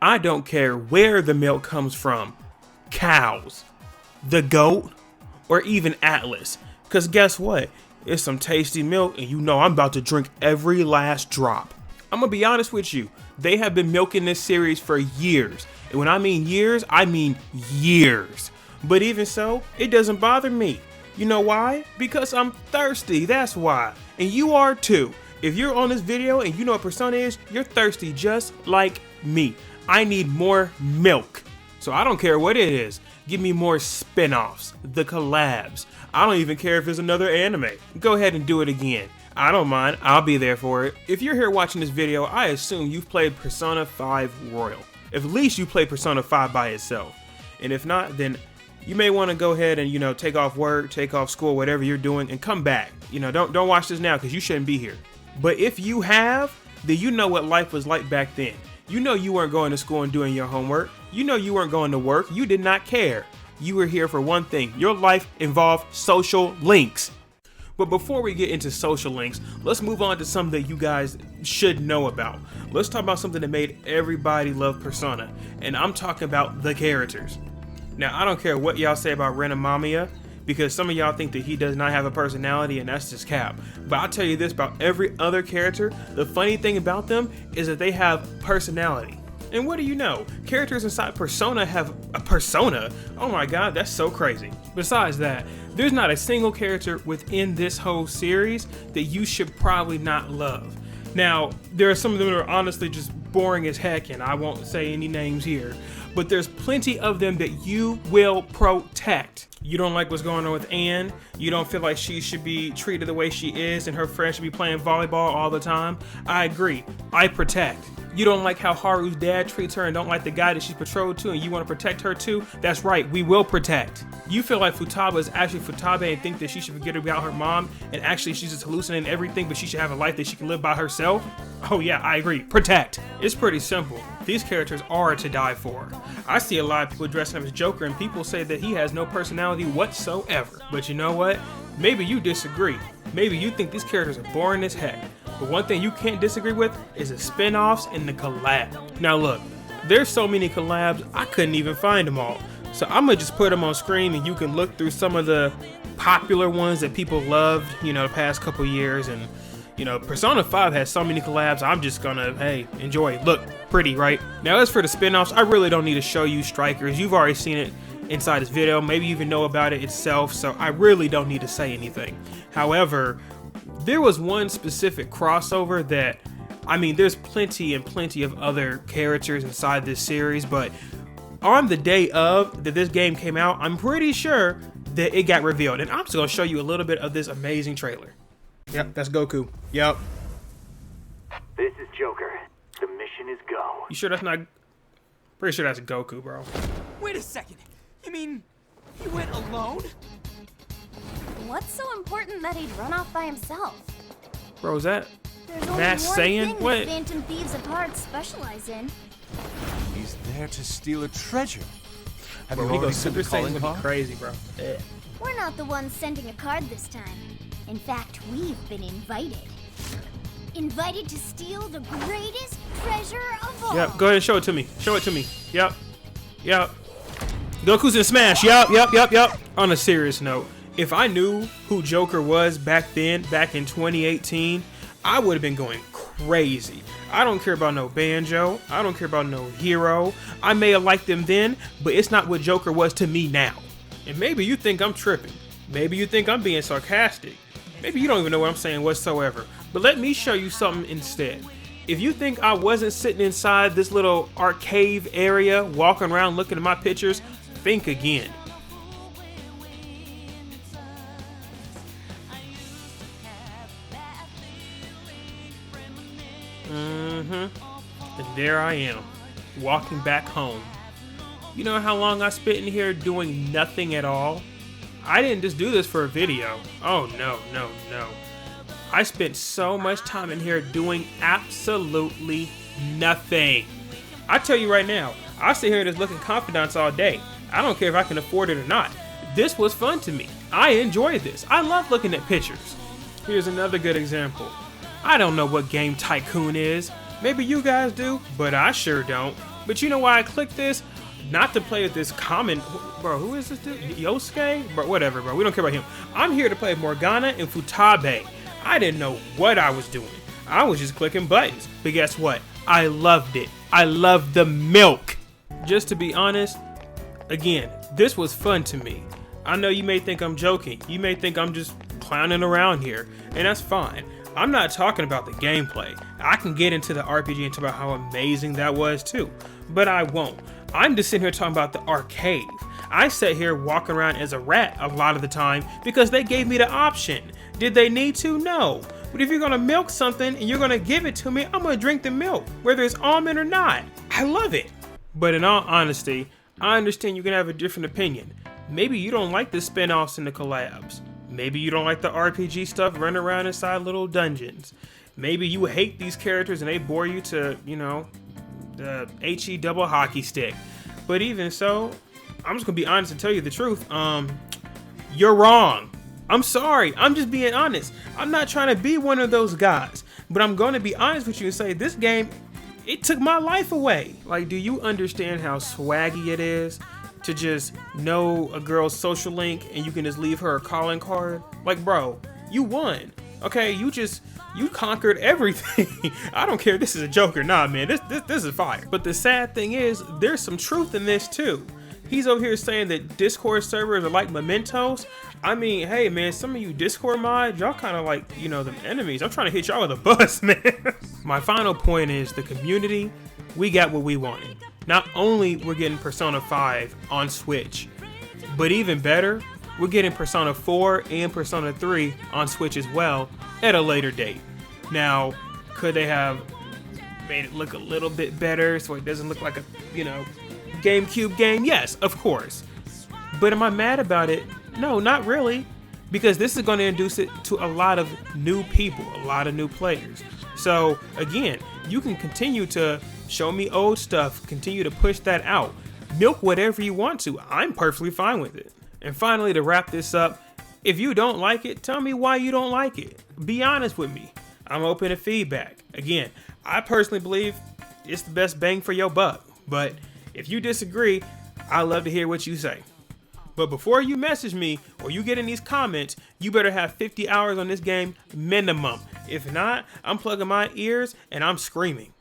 I don't care where the milk comes from. Cows, the goat, or even Atlus. Cause guess what? It's some tasty milk and you know I'm about to drink every last drop. I'm gonna be honest with you. They have been milking this series for years. And when I mean years, I mean years. But even so, it doesn't bother me. You know why? Because I'm thirsty, that's why. And you are too. If you're on this video and you know what Persona is, you're thirsty just like me. I need more milk. So I don't care what it is. Give me more spin-offs, the collabs. I don't even care if it's another anime. Go ahead and do it again. I don't mind, I'll be there for it. If you're here watching this video, I assume you've played Persona 5 Royal. At least you played Persona 5 by itself. And if not, then you may want to go ahead and, you know, take off work, take off school, whatever you're doing, and come back. You know, don't watch this now because you shouldn't be here. But if you have, then you know what life was like back then. You know you weren't going to school and doing your homework. You know you weren't going to work. You did not care. You were here for one thing. Your life involved social links. But before we get into social links, let's move on to something that you guys should know about. Let's talk about something that made everybody love Persona. And I'm talking about the characters. Now, I don't care what y'all say about Ren and Mamiya, because some of y'all think that he does not have a personality and that's just cap. But I'll tell you this about every other character, the funny thing about them is that they have personality. And what do you know? Characters inside Persona have a persona. Oh my god, that's so crazy. Besides that, there's not a single character within this whole series that you should probably not love. Now, there are some of them that are honestly just boring as heck, and I won't say any names here, but there's plenty of them that you will protect. You don't like what's going on with Anne. You don't feel like she should be treated the way she is and her friends should be playing volleyball all the time. I agree. I protect. You don't like how Haru's dad treats her and don't like the guy that she's betrothed to and you want to protect her too? That's right, we will protect. You feel like Futaba is actually Futaba and think that she should forget about her mom and actually she's just hallucinating everything, but she should have a life that she can live by herself? Oh yeah, I agree. Protect. It's pretty simple. These characters are to die for. I see a lot of people dressing up as Joker and people say that he has no personality whatsoever. But you know what? Maybe you disagree. Maybe you think these characters are boring as heck. But one thing you can't disagree with is the spin-offs and the collab. Now look, there's so many collabs, I couldn't even find them all. So I'm gonna just put them on screen and you can look through some of the popular ones that people loved, you know, the past couple years. And you know, Persona 5 has so many collabs, I'm just gonna, hey, enjoy. Look, pretty, right? Now as for the spin-offs, I really don't need to show you Strikers. You've already seen it inside this video, maybe you even know about it itself, so I really don't need to say anything. However, there was one specific crossover that, I mean, there's plenty of other characters inside this series, but on the day of that this game came out, I'm pretty sure that it got revealed, and I'm just gonna show you a little bit of this amazing trailer. Yep, that's Goku. Yep. This is Joker. The mission is go. You sure that's not? Pretty sure that's Goku, bro. Wait a second. You mean he went alone? What's so important that he'd run off by himself? Bro, is that There's only Mass one Saiyan? thing What? that Phantom Thieves of Hearts specialize in. He's there to steal a treasure. Have Bro, you he already goes sent Super the calling Saiyan gonna be card? crazy, bro. We're not the ones sending a card this time. In fact, we've been invited. Invited to steal the greatest treasure of all. Yep, go ahead and show it to me. Show it to me. Yep. Yep. Goku's in Smash. Yep. On a serious note, if I knew who Joker was back then, back in 2018, I would have been going crazy. I don't care about no Banjo. I don't care about no Hero. I may have liked them then, but it's not what Joker was to me now. And maybe you think I'm tripping. Maybe you think I'm being sarcastic. Maybe you don't even know what I'm saying whatsoever. But let me show you something instead. If you think I wasn't sitting inside this little arcade area, walking around looking at my pictures, think again. And there I am, walking back home. You know how long I spent in here doing nothing at all? I didn't just do this for a video. Oh no. I spent so much time in here doing absolutely nothing. I tell you right now, I sit here just looking confidants all day. I don't care if I can afford it or not. This was fun to me. I enjoyed this. I love looking at pictures. Here's another good example. I don't know what Game Tycoon is. Maybe you guys do, but I sure don't. But you know why I clicked this? Not to play with this common, bro, who is this dude? Yosuke? Bro, whatever, bro, we don't care about him. I'm here to play Morgana and Futabe. I didn't know what I was doing. I was just clicking buttons. But guess what? I loved it. I loved the milk. Just to be honest, again, this was fun to me. I know you may think I'm joking. You may think I'm just clowning around here, and that's fine. I'm not talking about the gameplay. I can get into the RPG and talk about how amazing that was too, but I won't. I'm just sitting here talking about the arcade. I sat here walking around as a rat a lot of the time because they gave me the option. Did they need to? No. But if you're gonna milk something and you're gonna give it to me, I'm gonna drink the milk, whether it's almond or not. I love it. But in all honesty, I understand you can have a different opinion. Maybe you don't like the spin-offs and the collabs. Maybe you don't like the RPG stuff running around inside little dungeons. Maybe you hate these characters and they bore you to, you know, the HE double hockey stick. But even so, I'm just gonna be honest and tell you the truth. You're wrong. I'm sorry. I'm just being honest. I'm not trying to be one of those guys, but I'm gonna be honest with you and say this game, it took my life away. Like, do you understand how swaggy it is to just know a girl's social link and you can just leave her a calling card? Like, bro, you won. Okay, you conquered everything. I don't care if this is a joke or not, man. This is fire. But the sad thing is, there's some truth in this too. He's over here saying that Discord servers are like mementos. I mean, hey man, some of you Discord mods, y'all kind of like, you know, them enemies. I'm trying to hit y'all with a bus, man. My final point is the community, we got what we wanted. Not only we're getting Persona 5 on Switch, but even better, we're getting Persona 4 and Persona 3 on Switch as well at a later date. Now, could they have made it look a little bit better so it doesn't look like a, you know, GameCube game? Yes, of course. But am I mad about it? No, not really. Because this is going to introduce it to a lot of new people, a lot of new players. So, again, you can continue to show me old stuff, continue to push that out. Milk whatever you want to. I'm perfectly fine with it. And finally, to wrap this up, if you don't like it, tell me why you don't like it. Be honest with me. I'm open to feedback. Again, I personally believe it's the best bang for your buck. But if you disagree, I'd love to hear what you say. But before you message me or you get in these comments, you better have 50 hours on this game minimum. If not, I'm plugging my ears and I'm screaming.